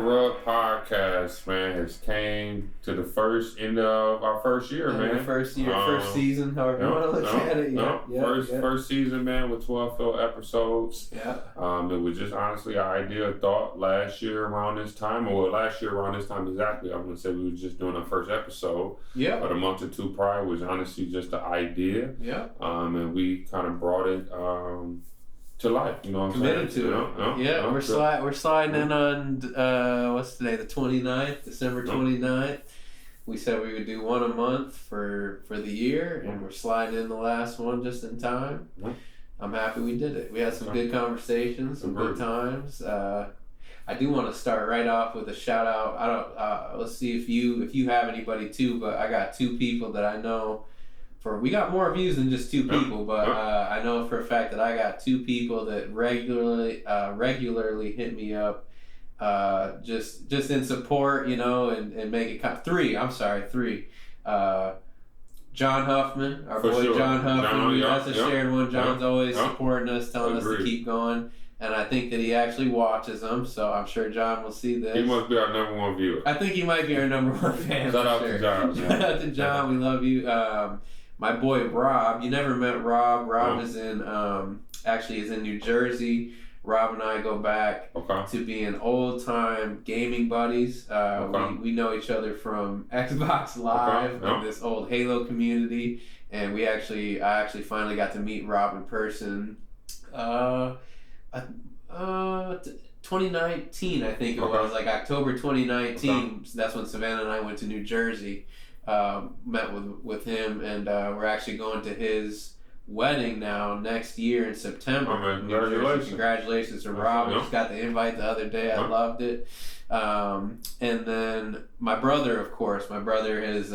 Rub podcast, man, has came to the first end of our first year, man. First season, however you want to look at it. First season, man, with 12 full episodes. Yeah. It was just honestly our idea, thought last year around this time, exactly. I'm gonna say we were just doing our first episode. Yeah. But a month or two prior was honestly just the idea. Yeah. And we kind of brought it to life, you know what I'm Committed saying? to it. We're sliding in on what's today, the 29th, December 29th. We said we would do one a month for the year, and we're sliding in the last one just in time. I'm happy we did it. We had some good conversations, some good times. I do want to start right off with a shout out. Let's see if you have anybody too, but I got two people that I know. We got more views than just two people, but I know for a fact that I got two people that regularly hit me up, just in support, you know, and make it three. John Huffman, our boy John Huffman. That's a shared one. John's always supporting us, telling us to keep going. And I think that he actually watches them, so I'm sure John will see this. He must be our number one viewer. I think he might be our number one fan. Shout out to John. Shout out to John. We love you. My boy Rob. You never met Rob. Rob is in New Jersey. Rob and I go back to being old time gaming buddies. We know each other from Xbox Live and this old Halo community, and I actually finally got to meet Rob in person. 2019, I think it was, like October 2019. So that's when Savannah and I went to New Jersey, met with him, and we're actually going to his wedding now next year in September. Congratulations to Rob. I just got the invite the other day. I loved it. And then my brother, of course. My brother is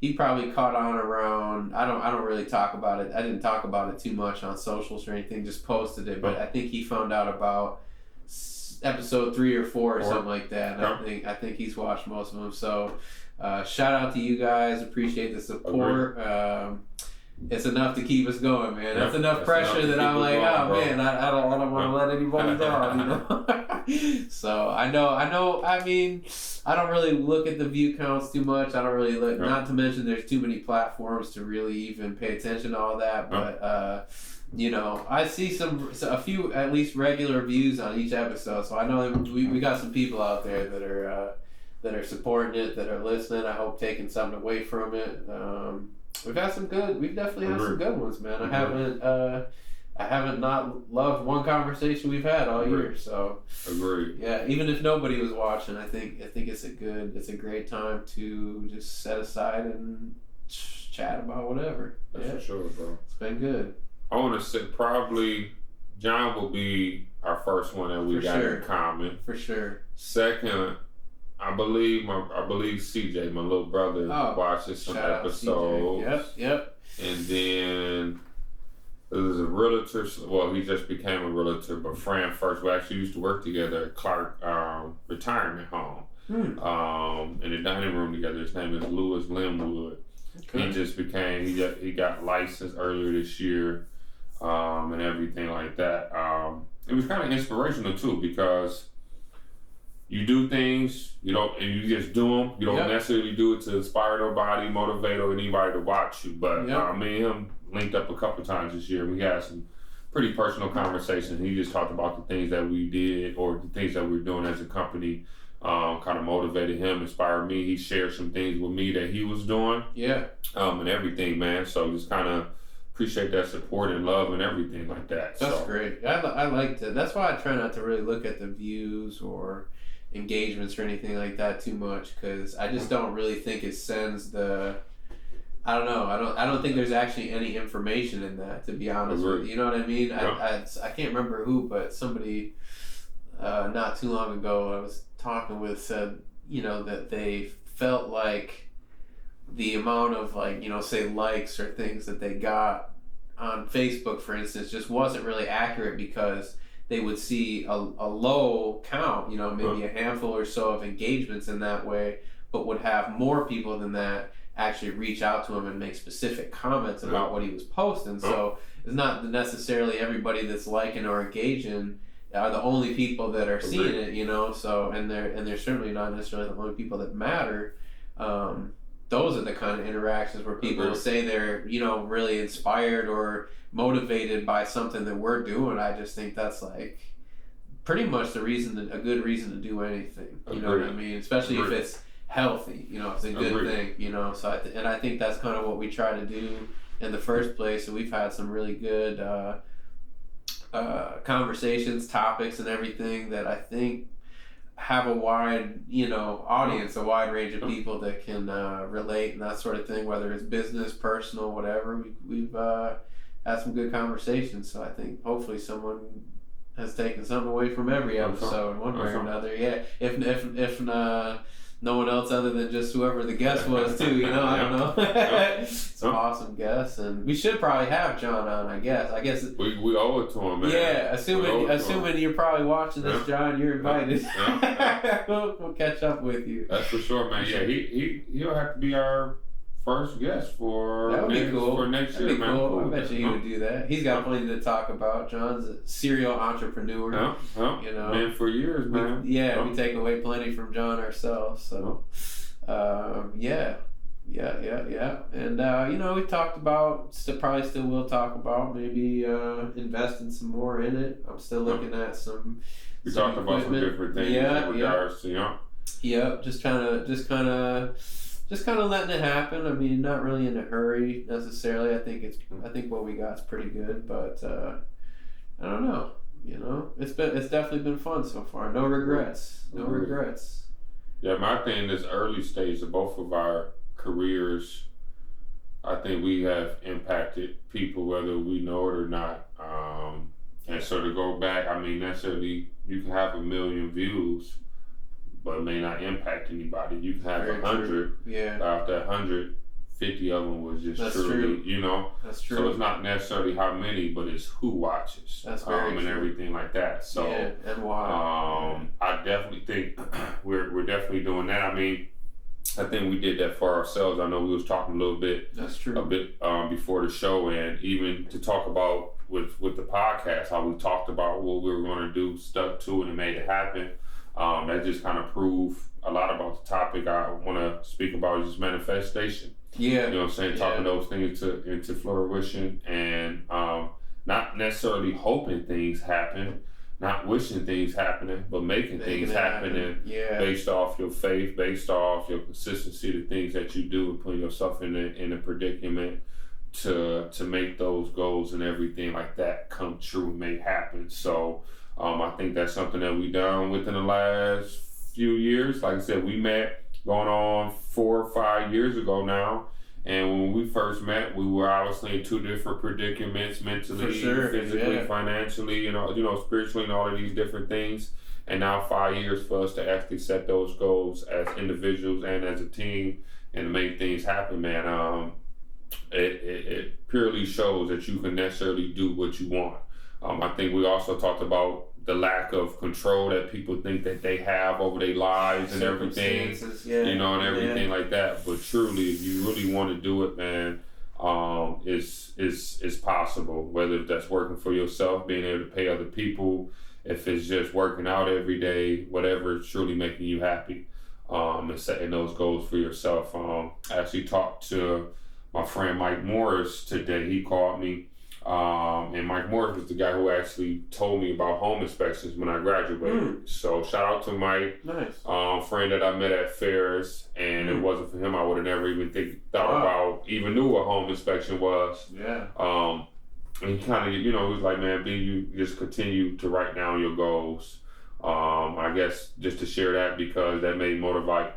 he probably caught on around. I don't really talk about it. I didn't talk about it too much on socials or anything. Just posted it, but I think he found out about episode 3 or 4 or something like that. And I think he's watched most of them. So shout out to you guys. Appreciate the support. It's enough to keep us going, man. That's enough pressure that I'm like, man, I don't want to let anybody down, you know. So I know. I mean, I don't really look at the view counts too much. I don't really look. Not to mention, there's too many platforms to really even pay attention to all that. But you know, I see a few at least regular views on each episode. So I know we got some people out there that are supporting it, that are listening. I hope taking something away from it. We've definitely had some good ones, man. I haven't not loved one conversation we've had all year. So agreed. Yeah, even if nobody was watching, I think it's a great time to just set aside and chat about whatever. That's for sure, bro. It's been good. I want to say probably John will be our first one that we got in common. For sure. Second, I believe CJ, my little brother, watches some episodes. Yep. And then there was a realtor. Well, he just became a realtor, but Fran first. We actually used to work together at Clark Retirement Home. In the dining room together. His name is Lewis Linwood. Okay. He just became. He got licensed earlier this year, and everything like that. It was kind of inspirational too, because you do things, and you just do them. You don't necessarily do it to inspire nobody, motivate, or anybody to watch you. But me and him linked up a couple times this year. We had some pretty personal conversations. He just talked about the things that we did or the things that we're doing as a company. Kind of motivated him, inspired me. He shared some things with me that he was doing. Yeah. And everything, man. So just kind of appreciate that support and love and everything like that. That's great. I like to. That's why I try not to really look at the views or engagements or anything like that too much, because I just don't really think it sends the. I don't know. I don't think there's actually any information in that, to be honest with you. You know what I mean? I can't remember who, but somebody not too long ago I was talking with said, that they felt like the amount of say likes or things that they got on Facebook, for instance, just wasn't really accurate, because they would see a low count, maybe a handful or so of engagements in that way, but would have more people than that actually reach out to him and make specific comments about what he was posting. So it's not necessarily everybody that's liking or engaging are the only people that are seeing it, you know. So and they're certainly not necessarily the only people that matter. Those are the kind of interactions where people say they're, you know, really inspired or motivated by something that we're doing. I just think that's like pretty much a good reason to do anything. You know what I mean? Especially if it's healthy, you know, it's a good thing, you know. So I think that's kind of what we try to do in the first place. And we've had some really good conversations, topics, and everything that I think have a wide, you know, audience, a wide range of people that can relate and that sort of thing, whether it's business, personal, whatever. We've had some good conversations, so I think hopefully someone has taken something away from every episode, one way or another. Yeah, if no one else other than just whoever the guest was too, you know, I don't know. It's an awesome guest, and we should probably have John on, I guess. We owe it to him, man. Yeah, assuming you're probably watching this, John, you're invited. We'll catch up with you. That's for sure, man. Yeah, he'll have to be our first guest for next year, man. Cool. I bet you he would do that. He's got plenty to talk about. John's a serial entrepreneur. You know, been for years, man. We take away plenty from John ourselves. So, yeah. And you know, we talked about, probably still will talk about maybe investing some more in it. I'm still looking at some. We talked about some different things in regards to just kind of letting it happen. I mean, not really in a hurry necessarily. I think what we got's pretty good, but I don't know. You know, it's definitely been fun so far. No regrets. Yeah, my thing is early stage of both of our careers. I think we have impacted people whether we know it or not. And so to go back, I mean, necessarily you can have 1 million views, but it may not impact anybody. You can have 100. Yeah. Out that 100, 50 of them was just truly, you know. That's true. So it's not necessarily how many, but it's who watches. That's very true. And everything like that. So and why? I definitely think we're definitely doing that. I mean, I think we did that for ourselves. I know we was talking a little bit. That's true. A bit before the show, and even to talk about with the podcast, how we talked about what we were going to do, stuck to it, and made it happen. That just kind of proved a lot about the topic I want to speak about, is just manifestation. Yeah. You know what I'm saying? Talking those things into fruition, and not necessarily hoping things happen, not wishing things happening, but making things happen. Based off your faith, based off your consistency, the things that you do, and putting yourself in a predicament to make those goals and everything like that come true and make happen. So I think that's something that we done within the last few years. Like I said, we met going on 4 or 5 years ago now. And when we first met, we were obviously in 2 different predicaments, mentally, physically, financially, you know, spiritually, and all of these different things. And now 5 years for us to actually set those goals as individuals and as a team and to make things happen, man. It purely shows that you can necessarily do what you want. I think we also talked about the lack of control that people think that they have over their lives and everything, you know, and everything like that. But truly, if you really want to do it, man, it's possible. Whether that's working for yourself, being able to pay other people, if it's just working out every day, whatever is truly making you happy, and setting those goals for yourself. I actually talked to my friend Mike Morris today. He called me. And Mike Morris was the guy who actually told me about home inspections when I graduated. So shout out to Mike, friend that I met at fairs, and it wasn't for him, I would have never even thought about, even knew what home inspection was. And he kind of, you know, he was like, man, B, you just continue to write down your goals. I guess just to share that, because that may motivate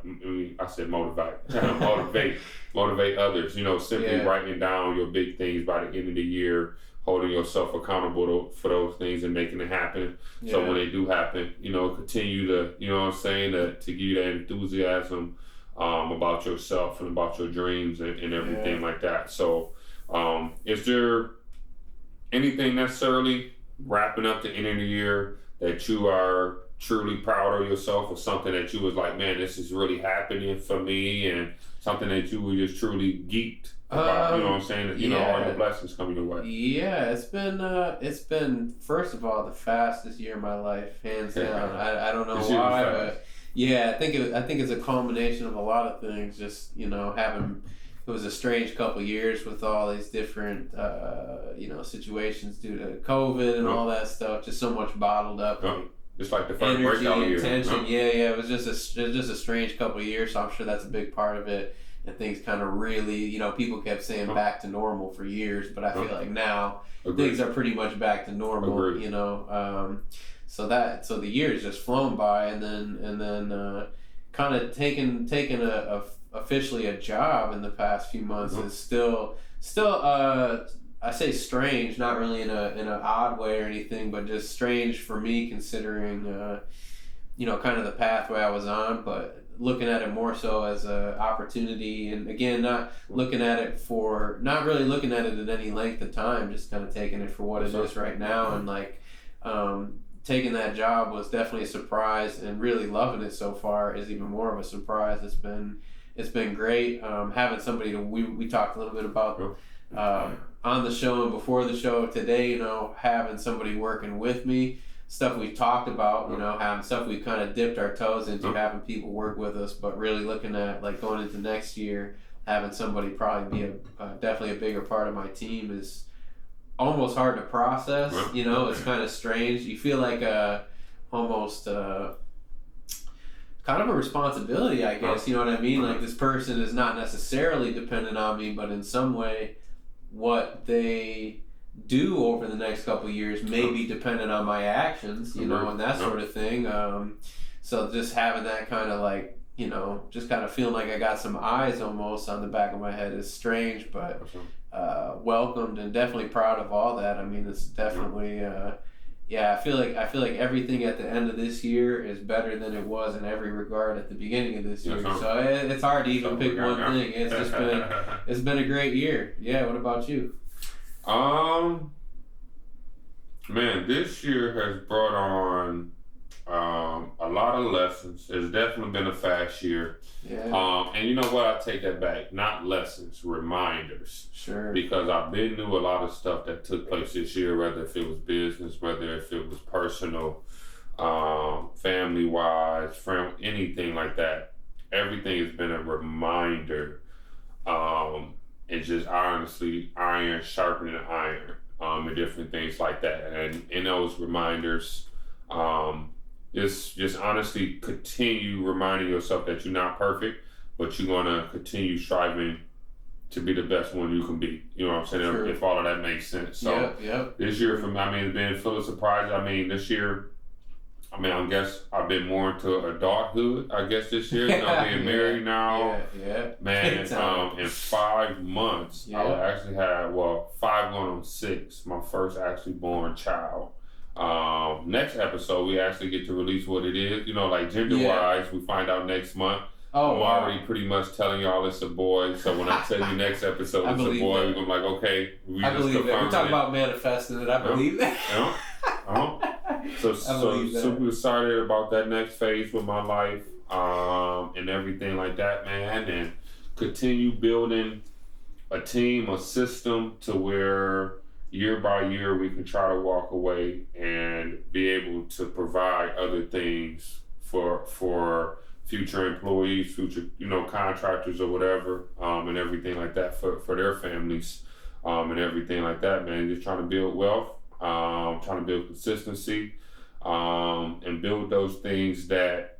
others, you know, simply writing down your big things by the end of the year, holding yourself accountable for those things and making it happen. So when they do happen, you know, continue to, you know what I'm saying, to give you that enthusiasm about yourself and about your dreams and everything like that. So is there anything necessarily wrapping up the end of the year that you are truly proud of yourself, or something that you was like, man, this is really happening for me, and something that you were just truly geeked about, you know what I'm saying? You know, all the blessings coming your way. Yeah, it's been first of all the fastest year of my life, hands down. I don't know why, but yeah, I think it's a culmination of a lot of things. Just it was a strange couple of years with all these different situations due to COVID and all that stuff. Just so much bottled up. Just like the first energy breakout and year. tension. Yeah. It was just a strange couple of years. So I'm sure that's a big part of it. And things kind of really, people kept saying back to normal for years, but I feel like now things are pretty much back to normal. So the years just flown by, and then kind of taking a officially a job in the past few months is still I say strange, not really in an odd way or anything, but just strange for me considering kind of the pathway I was on, but looking at it more so as a opportunity, and again, not really looking at it at any length of time, just kind of taking it for what it is right now, and taking that job was definitely a surprise, and really loving it so far is even more of a surprise. It's been great. Having somebody we talked a little bit about on the show and before the show today, having somebody working with me, stuff we've talked about, having stuff we've kind of dipped our toes into, having people work with us, but really looking at like going into next year, having somebody probably be definitely a bigger part of my team is almost hard to process. It's kind of strange. You feel like almost kind of a responsibility, I guess. You know what I mean? Like, this person is not necessarily dependent on me, but in some way, what they do over the next couple of years may be dependent on my actions, and that sort of thing. So just having that kind of like, just kind of feeling like I got some eyes almost on the back of my head is strange, but welcomed and definitely proud of all that. I mean, it's definitely I feel like everything at the end of this year is better than it was in every regard at the beginning of this year. So it's hard to even pick one thing. It's just been a great year. Yeah. What about you? Man, this year has brought on a lot of lessons. It's definitely been a fast year. Yeah. And you know what? I take that back. Not lessons, reminders. Sure. Because I've been through a lot of stuff that took place this year, whether if it was business, whether if it was personal, family-wise, friend, anything like that. Everything has been a reminder. And just honestly, iron sharpening iron, and different things like that. And in those reminders, just honestly continue reminding yourself that you're not perfect, but you're gonna continue striving to be the best one you can be. You know what I'm saying? Sure. If all of that makes sense. So this year for me, it's been full of surprises. This year, I guess I've been more into adulthood, I guess, this year. Being married now. Yeah. Man, in 5 months, I will actually have, 5 going on 6, my first actually born child. Next episode, we actually get to release what it is. Like gender-wise, we find out next month. I'm already pretty much telling y'all it's a boy. So when I tell you next episode it's a boy, we're going to be like, okay. I believe that. We're talking about manifesting it. I believe that. So super excited about that next phase with my life, and everything like that, man. And continue building a team, a system to where year by year we can try to walk away and be able to provide other things for future employees, future contractors or whatever, and everything like that for their families, and everything like that, man. Just trying to build wealth, trying to build consistency, and build those things that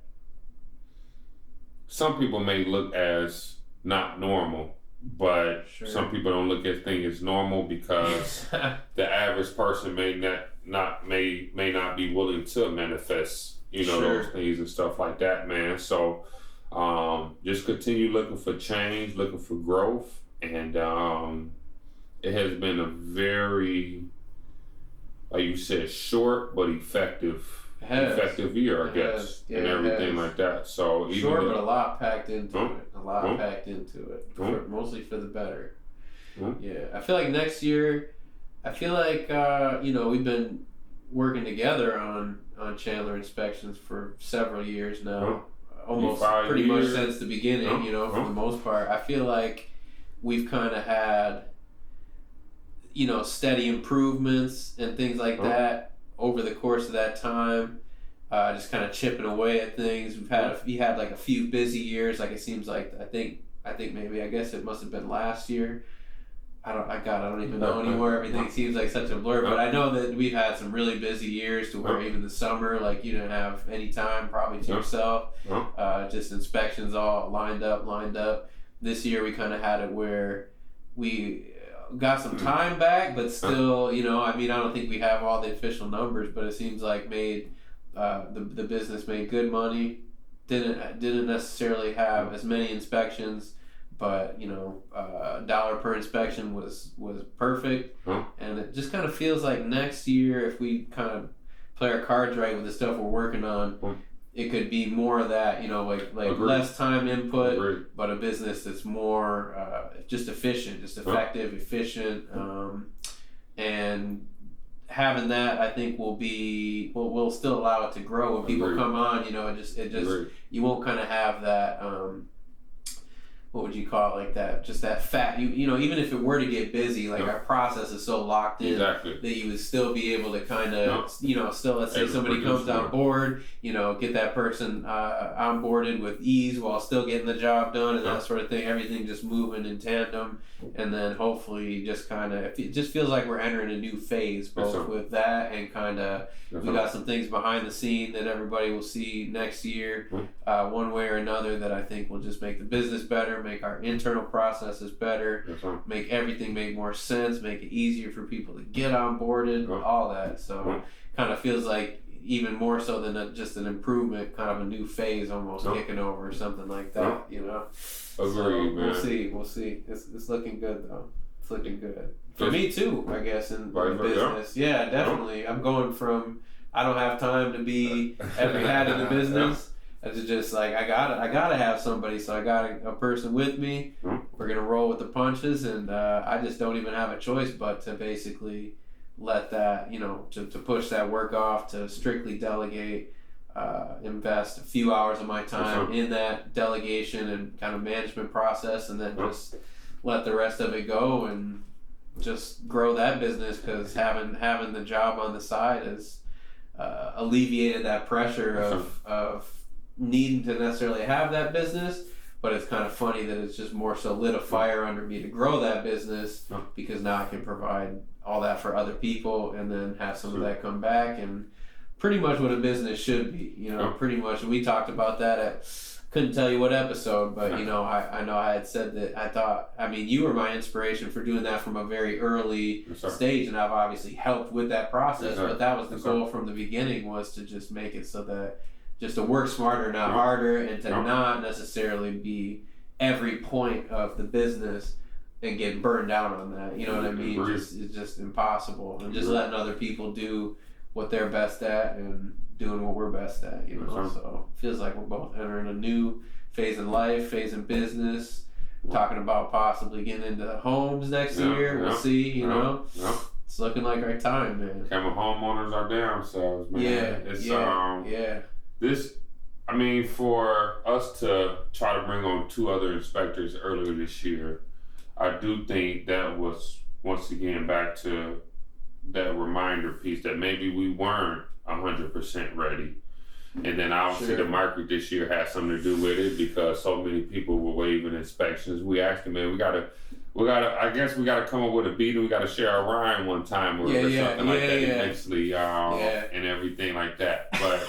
some people may look as not normal, but some people don't look at things as normal because the average person may not be willing to manifest those things and stuff like that, man. So just continue looking for change, looking for growth, and it has been a very, like you said, short but effective year, I guess, and everything like that. So short, but a lot packed into it. Mostly for the better. Yeah, I feel like next year, we've been working together on Chandler inspections for several years now, almost pretty much since the beginning. You know, for the most part, I feel like we've kind of had, you know, steady improvements and things like that over the course of that time. Just kind of chipping away at things. We had like a few busy years. Like it seems like I think maybe I guess it must have been last year. I don't even know anymore. Everything seems like such a blur. But I know that we've had some really busy years to where even the summer, like you didn't have any time probably to yourself. Just inspections all lined up. This year we kind of had it where we got some time back, but still, you know, I mean, I don't think we have all the official numbers, but it seems like the business made good money. Didn't necessarily have as many inspections, but you know, dollar per inspection was perfect. And it just kind of feels like next year, if we kind of play our cards right with the stuff we're working on, it could be more of that, you know, like less time input, but a business that's more just efficient, just effective, efficient, and having that, I think will still allow it to grow when people come on. You know, it just you won't kind of have that. What would you call it, like that? Just that fat. You know, even if it were to get busy, like our process is so locked in that you would still be able to kind of, you know, still let's say somebody comes on board, you know, get that person onboarded with ease while still getting the job done and that sort of thing. Everything just moving in tandem, and then hopefully just kind of it just feels like we're entering a new phase, both with that and kind of we got some things behind the scene that everybody will see next year, one way or another, that I think will just make the business better, make our internal processes better, make everything make more sense, make it easier for people to get onboarded, all that. So kind of feels like even more so than just an improvement, kind of a new phase almost kicking over or something like that, you know. Agreed, man. We'll see. It's looking good though. It's looking good. For me too, I guess, in business. Yeah, definitely. I'm going from I don't have time to be every hat in the business. It's just like I gotta have somebody, so I got a person with me. We're gonna roll with the punches, and I just don't even have a choice but to basically let that, you know, to push that work off, to strictly delegate, invest a few hours of my time in that delegation and kind of management process, and then just let the rest of it go and just grow that business, because having the job on the side has alleviated that pressure of needing to necessarily have that business. But it's kind of funny that it's just more so lit a fire under me to grow that business, because now I can provide all that for other people and then have some of that come back, and pretty much what a business should be, you know. Pretty much we talked about that at couldn't tell you what episode, but you know, I know I had said that I mean you were my inspiration for doing that from a very early stage, and I've obviously helped with that process, but that was the goal from the beginning, was to just make it so that just to work smarter, not harder, and to not necessarily be every point of the business and get burned out on that. You know what I mean? It's just impossible. And just letting other people do what they're best at and doing what we're best at, you know? So it feels like we're both entering a new phase in life, phase in business, talking about possibly getting into homes next year. We'll see, you know? It's looking like our time, man. Camel homeowners are damn selves, man. This, I mean, for us to try to bring on 2 other inspectors earlier this year, I do think that was, once again, back to that reminder piece that maybe we weren't 100% ready. And then obviously the market this year had something to do with it, because so many people were waiving inspections. We asked them, man, we gotta I guess we gotta come up with a beat, and we gotta share a rhyme one time or something like that eventually, and everything like that. But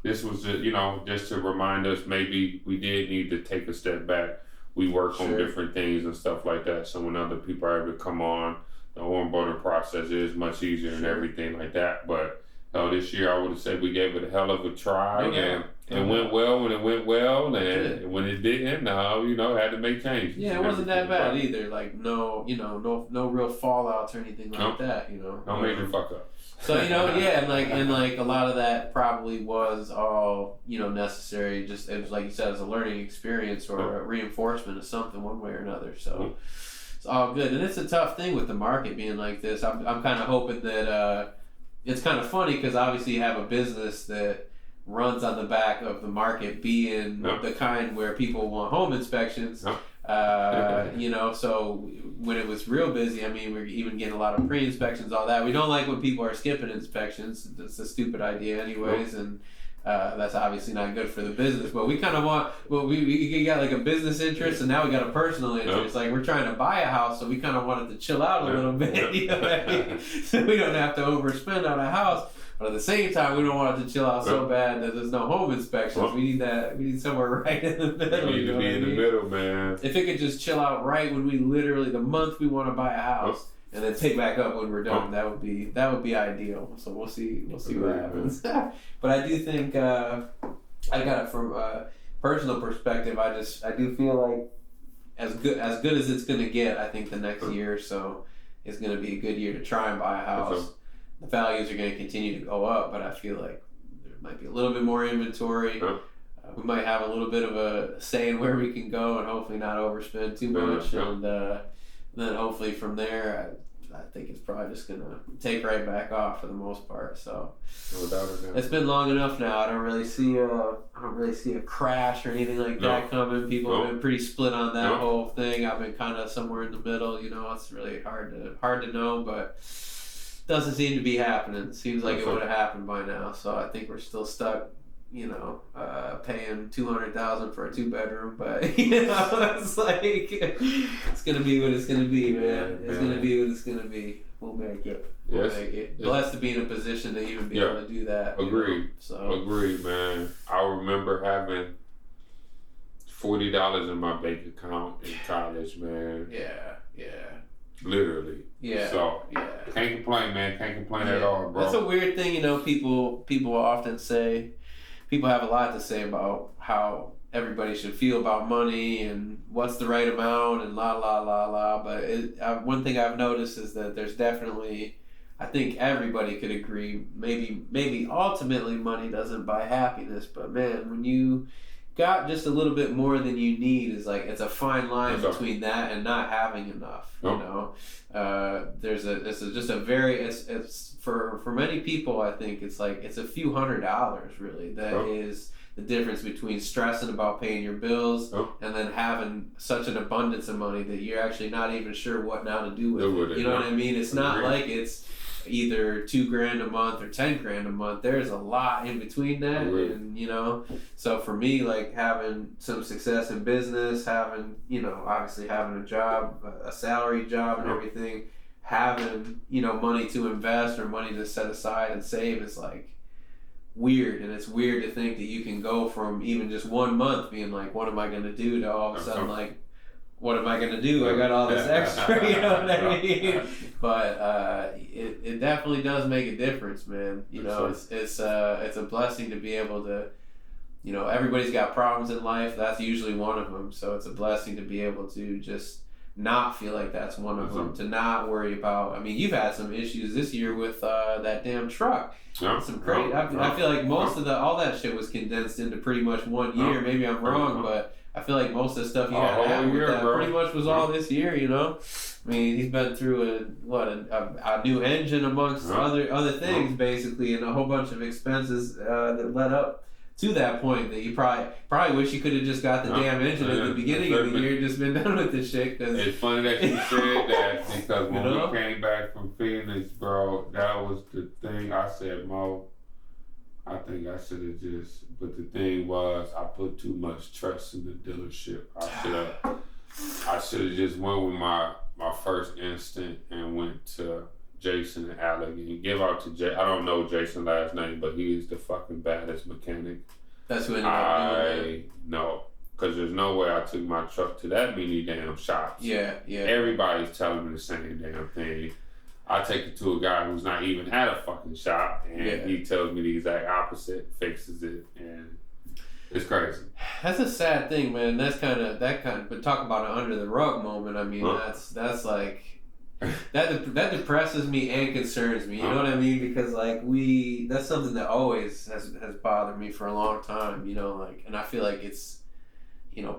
this was just, you know, just to remind us maybe we did need to take a step back. We work on different things and stuff like that, so when other people are able to come on, the onboarding process is much easier and everything like that. But this year I would have said we gave it a hell of a try, and it went well when it went well, and when it didn't, you know, had to make changes. Yeah, it wasn't that bad either. Like no real fallouts or anything like that. You know, no major fuck ups. So you know, and like a lot of that probably was all, you know, necessary. Just it was like you said, as a learning experience or a reinforcement of something one way or another. So it's all good, and it's a tough thing with the market being like this. I'm kind of hoping that it's kind of funny because obviously you have a business that runs on the back of the market being the kind where people want home inspections. You know, so when it was real busy, I mean, we're even getting a lot of pre-inspections, all that. We don't like when people are skipping inspections. That's a stupid idea anyways, and that's obviously not good for the business. But we kind of want, well, we got like a business interest, and now we got a personal interest. Like, we're trying to buy a house, so we kind of wanted to chill out a little bit, you know what I mean? So we don't have to overspend on a house. But at the same time, we don't want it to chill out so bad that there's no home inspections. We need that. We need somewhere right in the middle. We need to be in the middle, man. If it could just chill out right when we literally the month we want to buy a house, and then pick back up when we're done, that would be ideal. So we'll see what happens. But I do think I got it from a personal perspective. I do feel like as good as it's gonna get. I think the next year or so is gonna be a good year to try and buy a house. The values are going to continue to go up, but I feel like there might be a little bit more inventory. We might have a little bit of a say in where we can go, and hopefully not overspend too much. And then hopefully from there, I think it's probably just going to take right back off for the most part. So it's been long enough now. I don't really see a crash or anything like that coming. People have been pretty split on that whole thing. I've been kind of somewhere in the middle. You know, it's really hard to know, but. Doesn't seem to be happening. Seems like it would have happened by now. So I think we're still stuck, you know, paying $200,000 for a 2-bedroom. But you know, it's like it's gonna be what it's gonna be, man. It's gonna be what it's gonna be. We'll make it. We'll make it. Blessed to be in a position to even be able to do that. Agreed. Agreed, man. I remember having $40 in my bank account in college, man. Yeah. Literally. Yeah. So can't complain, man. Can't complain at all, bro. That's a weird thing, you know. People often say, people have a lot to say about how everybody should feel about money and what's the right amount and la la la la. But one thing I've noticed is that there's definitely, I think everybody could agree. Maybe ultimately money doesn't buy happiness, but man, when you got just a little bit more than you need, is like it's a fine line between that and not having enough. You know, it's for many people. I think it's like it's a few $100s really that is the difference between stressing about paying your bills and then having such an abundance of money that you're actually not even sure what now to do with it. You know what I mean? It's not like it's either $2,000 a month or $10,000 a month. There's a lot in between that, and you know. So for me, like having some success in business, having obviously having a job, a salary job, and everything, having money to invest or money to set aside and save is like weird, and it's weird to think that you can go from even just 1 month being like, what am I gonna do, to all of a sudden like, what am I gonna do? I got all this extra, you know what I mean? But it definitely does make a difference, man. You know, it's a blessing to be able to, everybody's got problems in life. That's usually one of them. So it's a blessing to be able to just not feel like that's one of them. To not worry about. I mean, you've had some issues this year with that damn truck. Some crazy. I feel like most of all that shit was condensed into pretty much 1 year. Maybe I'm wrong, but I feel like most of the stuff you had to happen with that pretty much was all this year, you know? I mean, he's been through a new engine amongst other things, basically, and a whole bunch of expenses that led up to that point that you probably wish you could have just got the damn engine at the beginning of the year and just been done with this shit. Cause it's funny that you said that, because when we came back from Phoenix, bro, that was the thing I said, Mo, I think I should have but the thing was, I put too much trust in the dealership. I should have just went with my first instinct and went to Jason and Alec, and give out to Jay. I don't know Jason's last name, but he is the fucking baddest mechanic. That's who ended up doing it. No, because there's no way I took my truck to that many damn shops. Yeah. Everybody's telling me the same damn thing. I take it to a guy who's not even at a fucking shop, and he tells me the exact opposite, fixes it, and it's crazy. That's a sad thing, man. But talk about an under the rug moment. I mean, that's like that depresses me and concerns me. You know what I mean? Because like that's something that always has bothered me for a long time. You know, like, and I feel like it's,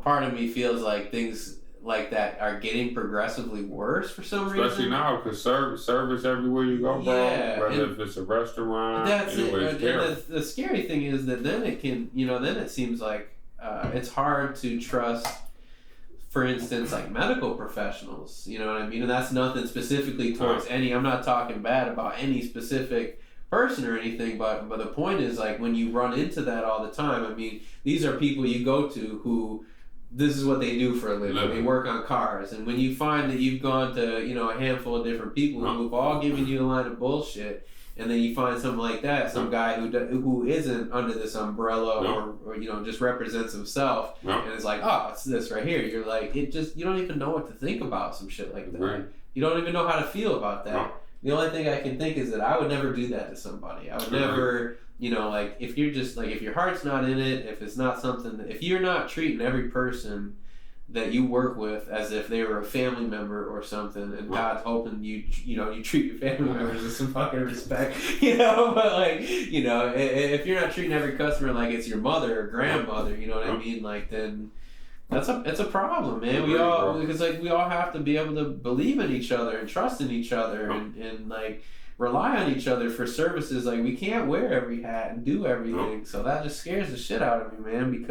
part of me feels like things like that are getting progressively worse for some reason. Especially now, because service everywhere you go, bro. Yeah, Whether if it's a restaurant, that's it. it's And the scary thing is that then it can, then it seems like it's hard to trust, for instance, like medical professionals. You know what I mean? And that's nothing specifically towards any. I'm not talking bad about any specific person or anything, but the point is, like, when you run into that all the time, I mean, these are people you go to who this is what they do for a living. They work on cars, and when you find that you've gone to a handful of different people who've all given you a line of bullshit, and then you find something like that, some guy who isn't under this umbrella or just represents himself, and it's like, oh, it's this right here. You're like, you don't even know what to think about some shit like that. Right. You don't even know how to feel about that. No. The only thing I can think is that I would never do that to somebody. I would never, like, if you're just like, if your heart's not in it, if it's not something if you're not treating every person that you work with as if they were a family member or something, and God's hoping you treat your family members with some fucking respect, but like, if you're not treating every customer like it's your mother or grandmother, you know what I mean? Like, then it's a problem, man. We all have to be able to believe in each other and trust in each other and like rely on each other for services. Like, we can't wear every hat and do everything. So that just scares the shit out of me, man,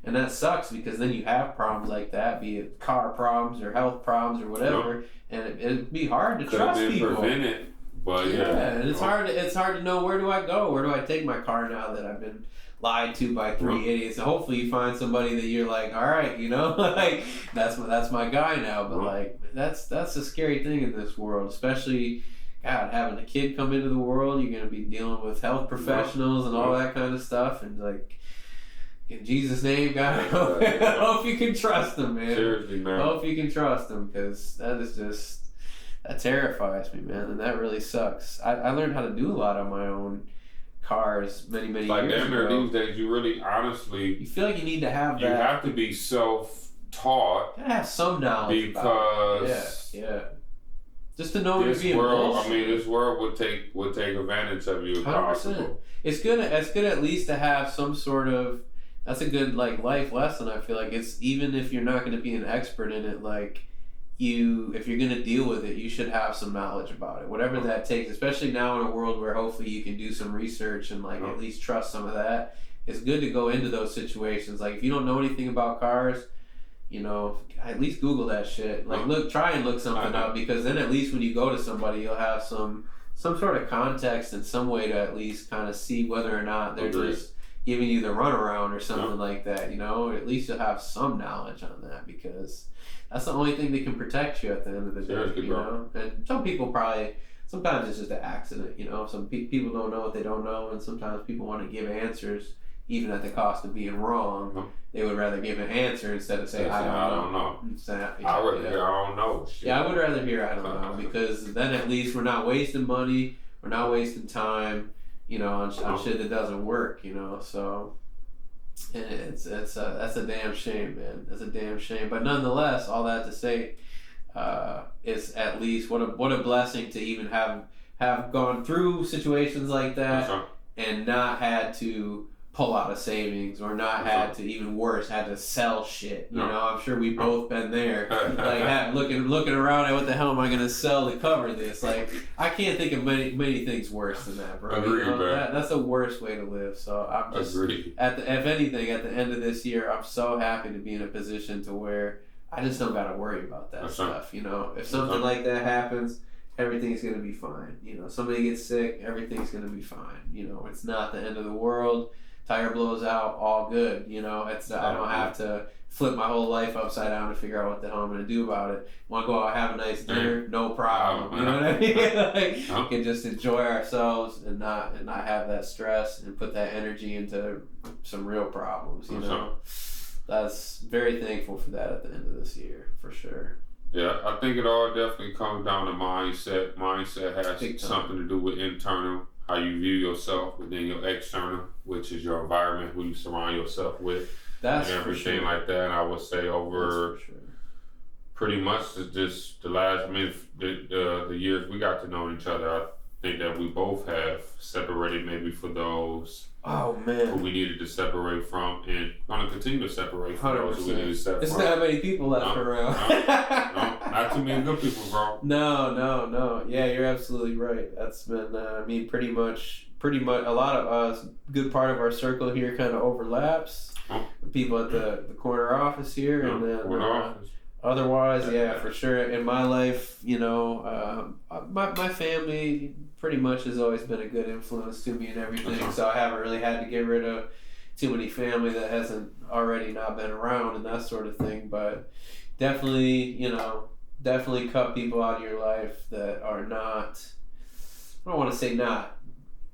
and that sucks, because then you have problems like that, be it car problems or health problems or whatever, and it'd be hard to trust people. Prevented, but and it's hard to know, where do I go? Where do I take my car now that I've been lied to by three idiots? And hopefully you find somebody that you're like, all right, like, that's my guy now. But like, that's a scary thing in this world, especially, God, having a kid come into the world. You're gonna be dealing with health professionals and all that kind of stuff, and like, in Jesus' name, God, I hope you can trust them, man. Seriously, man. I hope you can trust them, because that terrifies me, man, and that really sucks. I learned how to do a lot on my own cars many years ago. Like, damn near these days, you really, honestly, you feel like you need to have that. You have to be self-taught. You gotta have some knowledge because yeah. Just to know you're being bullshit. I mean, this world would take advantage of you if 100%. Possible. It's good at least to have some sort of. That's a good, like, life lesson. I feel like it's, even if you're not going to be an expert in it, like, if you're going to deal with it, you should have some knowledge about it, whatever that takes. Especially now in a world where hopefully you can do some research and like at least trust some of that. It's good to go into those situations. Like, if you don't know anything about cars, at least Google that shit. Like, try and look something up, because then at least when you go to somebody, you'll have some sort of context and some way to at least kind of see whether or not they're just giving you the runaround or something like that, At least you'll have some knowledge on that, because that's the only thing that can protect you at the end of the day, And some people sometimes it's just an accident, Some people don't know what they don't know, and sometimes people want to give answers even at the cost of being wrong. They would rather give an answer instead of saying, I don't know. I would hear, I don't know. Shit. Yeah, I would rather hear, I don't know, because then at least we're not wasting money, we're not wasting time, on shit that doesn't work, so that's a damn shame, man. That's a damn shame. But nonetheless, all that to say, it's at least what a blessing to even have gone through situations like that and not had to pull out of savings, or not had to, even worse, had to sell shit. I'm sure we've both been there, like looking around at what the hell am I going to sell to cover this. Like, I can't think of many things worse than that, bro. Agreed, that's the worst way to live. So I'm just, if anything, at the end of this year, I'm so happy to be in a position to where I just don't got to worry about that stuff. If something like that happens, everything's going to be fine. Somebody gets sick, everything's going to be fine. It's not the end of the world. Tire blows out, all good. I don't have to flip my whole life upside down to figure out what the hell I'm going to do about it. Want to go out, have a nice dinner? No problem. You know what I mean? We can just enjoy ourselves and not have that stress and put that energy into some real problems. That's very thankful for that at the end of this year, for sure. Yeah, I think it all definitely comes down to mindset. Mindset has something to do with internal, how you view yourself, and then your external, which is your environment, who you surround yourself with, and everything like that. And I would say over pretty much just the last, the years we got to know each other, I think that we both have separated maybe for those Oh man, who we needed to separate from, and gonna continue to separate from those who we need to separate there's from. not many people left around. Not too many good people, bro. No. Yeah, you're absolutely right. That's been, pretty much a lot of us, good part of our circle here kind of overlaps. The people at the corner office here, and then otherwise, for sure. In my life, my family pretty much has always been a good influence to me and everything. So I haven't really had to get rid of too many family that hasn't already not been around and that sort of thing. But definitely cut people out of your life that are not. I don't want to say not.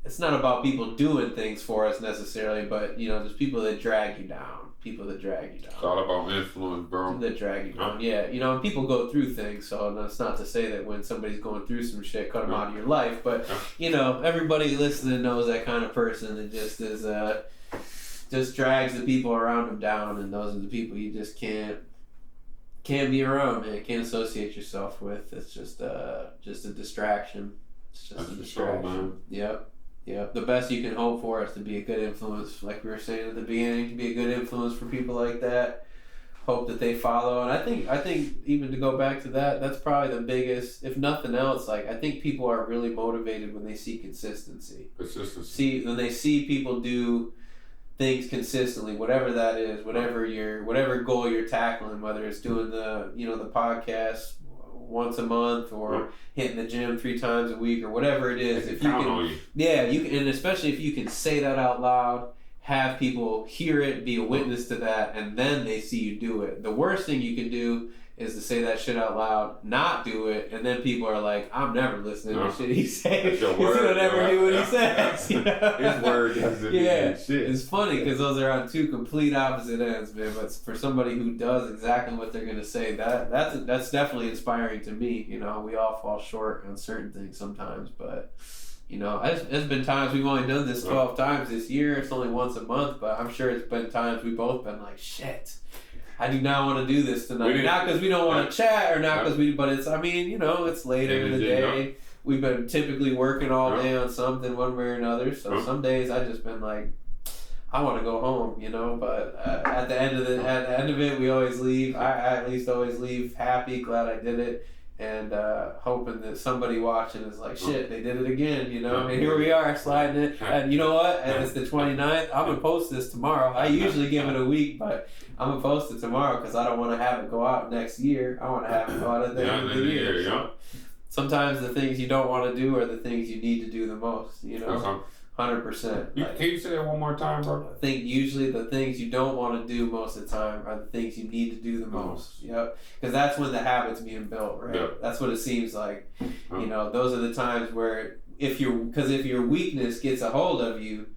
It's not about people doing things for us necessarily, but there's people that drag you down. It's all about influence, bro. That drag you down. Yeah, and people go through things, so that's not to say that when somebody's going through some shit, cut them out of your life. But everybody listening knows that kind of person that just is just drags the people around them down, and those are the people you just can't be around, man. Can't associate yourself with. It's just a distraction. It's just a distraction. Yep. The best you can hope for is to be a good influence, like we were saying at the beginning, to be a good influence for people like that. Hope that they follow, and I think even to go back to that, that's probably the biggest, if nothing else. Like I think people are really motivated when they see consistency. When they see people do things consistently, whatever that is, whatever goal you're tackling, whether it's doing the podcast once a month or hitting the gym 3 times a week or whatever it is. If you can, you can, and especially if you can say that out loud, have people hear it, be a witness to that, and then they see you do it. The worst thing you can do is to say that shit out loud, not do it, and then people are like, I'm never listening to shit he says. He's gonna never do what he says. His word doesn't mean shit. It's funny because those are on 2 complete opposite ends, man. But for somebody who does exactly what they're gonna say, that's definitely inspiring to me. We all fall short on certain things sometimes, but there's been times we've only done this 12 times this year. It's only once a month, but I'm sure it's been times we've both been like, shit, I do not want to do this tonight. Not because we don't want to chat or not because but it's, it's later in the day. We've been typically working all day on something one way or another. So some days I just been like, I want to go home, but at the end of it, we always leave. I at least always leave happy, glad I did it. And hoping that somebody watching is like, shit, they did it again, and here we are sliding it. And you know what? And it's the 29th. I'm going to post this tomorrow. I usually give it a week, but I'm going to post it tomorrow because I don't want to have it go out next year. I want to have it go out at the end of the year. So sometimes the things you don't want to do are the things you need to do the most, 100%. Can you say that one more time, bro? I think usually the things you don't want to do most of the time are the things you need to do the most. Yep. Because that's when the habit's being built, right? Yep. That's what it seems like. Those are the times where if your weakness gets a hold of you,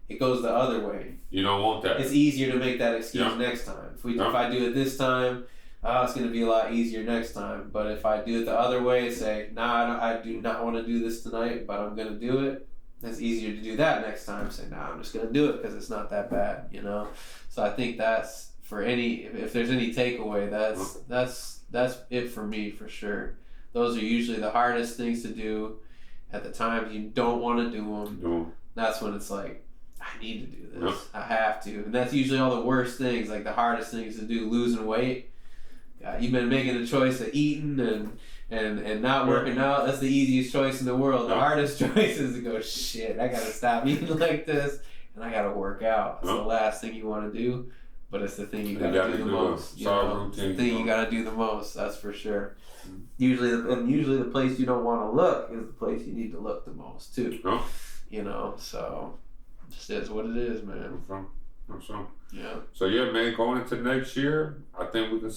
it goes the other way. You don't want that. It's easier to make that excuse next time. If I do it this time, it's going to be a lot easier next time. But if I do it the other way and say, I do not want to do this tonight, but I'm going to do it, it's easier to do that next time. Say, I'm just going to do it because it's not that bad, So I think that's if there's any takeaway, that's it for me for sure. Those are usually the hardest things to do at the times you don't want to do them. No. That's when it's like, I need to do this. I have to. And that's usually all the worst things, like the hardest things to do, losing weight. You've been making the choice of eating and not working out. That's the easiest choice in the world. The hardest choice is to go, shit, I gotta stop eating like this and I gotta work out. It's the last thing you want to do, but it's the thing you gotta do the most. It's the thing you gotta do the most, that's for sure. Usually the place you don't want to look is the place you need to look the most too. So it just is what it is, man. So man, going into next year, I think we can,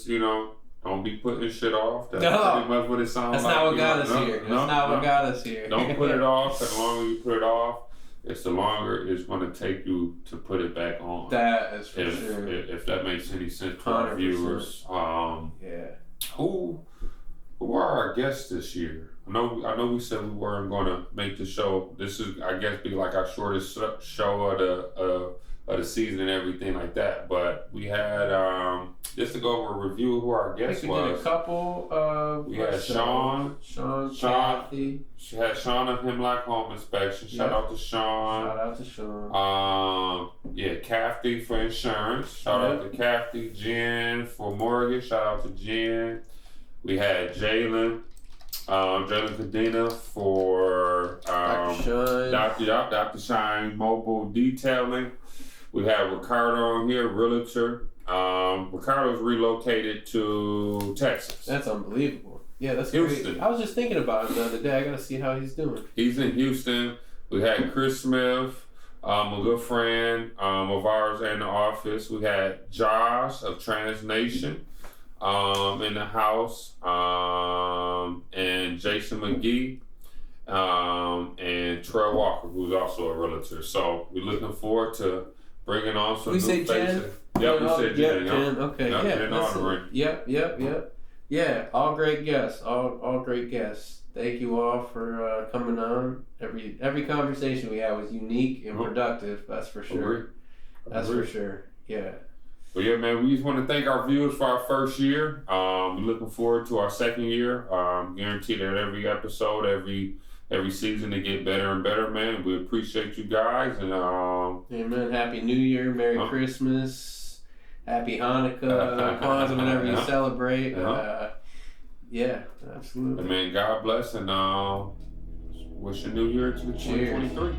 don't be putting shit off. That's pretty much what it sounds like. That's not what got us here. That's not what got us here. Don't put it off. The longer you put it off, the longer it's going to take you to put it back on. That is for sure. If that makes any sense to our viewers. Who are our guests this year? I know we said we weren't going to make the show. This is, I guess, be like our shortest show of the season and everything like that. But we had just to go over a review of who our guest I think we did was. a couple of. We had Sean, Kathy. She had Sean of Hemlock Home Inspection. Shout out to Sean. Shout out to Sean. Kathy for insurance. Shout out to Kathy. Jen for mortgage. Shout out to Jen. We had Jalen. Jalen Cadena for Dr. Shine Mobile Detailing. We have Ricardo on here, realtor. Ricardo's relocated to Texas. That's unbelievable. Yeah, that's Houston. great. I was just thinking about him the other day. I gotta see how he's doing. He's in Houston. We had Chris Smith, a good friend of ours in the office. We had Josh of Transnation in the house, and Jason McGee, and Trey Walker, who's also a realtor. So we're looking forward to bringing on some new faces. Jen? Yep, we said Jen. Jen. Okay, Yep, Yeah, all great guests. All great guests. Thank you all for coming on. Every conversation we had was unique and productive. That's for sure. That's for sure. Yeah. But yeah, man, we just want to thank our viewers for our first year. We're looking forward to our second year. Guarantee that every episode, every season, to get better and better, man. We appreciate you guys, and amen. Happy New Year, Merry Christmas, Happy Hanukkah, Kwanzaa, whenever you celebrate. Yeah, absolutely. And man, God bless, and wish a new year to 2023.